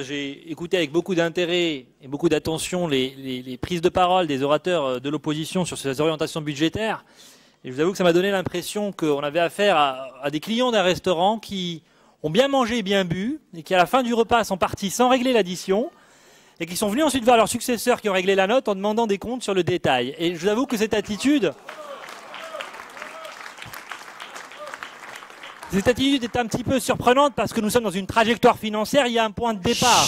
J'ai écouté avec beaucoup d'intérêt et beaucoup d'attention les prises de parole des orateurs de l'opposition sur ces orientations budgétaires. Et je vous avoue que ça m'a donné l'impression qu'on avait affaire à des clients d'un restaurant qui ont bien mangé et bien bu, et qui à la fin du repas sont partis sans régler l'addition, et qui sont venus ensuite voir leurs successeurs qui ont réglé la note en demandant des comptes sur le détail. Et je vous avoue que cette attitude est un petit peu surprenante parce que nous sommes dans une trajectoire financière, il y a un point de départ.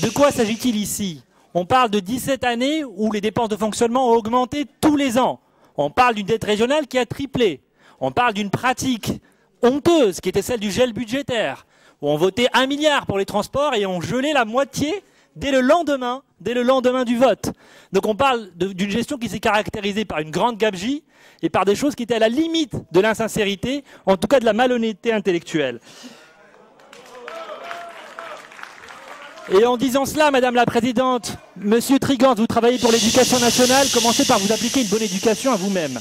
De quoi s'agit-il ici? On parle de 17 années où les dépenses de fonctionnement ont augmenté tous les ans. On parle d'une dette régionale qui a triplé. On parle d'une pratique honteuse qui était celle du gel budgétaire, où on votait 1 milliard pour les transports et on gelait la moitié dès le lendemain du vote. Donc on parle d'une gestion qui s'est caractérisée par une grande gabegie et par des choses qui étaient à la limite de l'insincérité, en tout cas de la malhonnêteté intellectuelle. Et en disant cela, Madame la Présidente, Monsieur Trigant, vous travaillez pour l'éducation nationale, commencez par vous appliquer une bonne éducation à vous-même.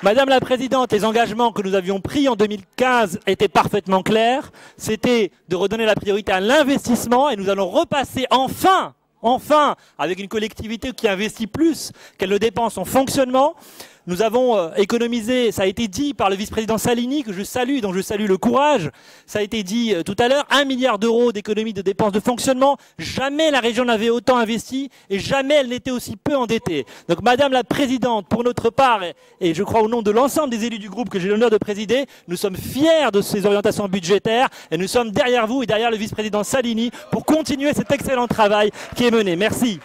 Madame la Présidente, les engagements que nous avions pris en 2015 étaient parfaitement clairs. C'était de redonner la priorité à l'investissement et nous allons repasser enfin, avec une collectivité qui investit plus qu'elle ne dépense en fonctionnement. Nous avons économisé, ça a été dit par le vice-président Salini, que je salue, dont je salue le courage. Ça a été dit tout à l'heure, 1 milliard d'euros d'économie de dépenses de fonctionnement. Jamais la région n'avait autant investi et jamais elle n'était aussi peu endettée. Donc Madame la Présidente, pour notre part, et je crois au nom de l'ensemble des élus du groupe que j'ai l'honneur de présider, nous sommes fiers de ces orientations budgétaires et nous sommes derrière vous et derrière le vice-président Salini pour continuer cet excellent travail qui est mené. Merci.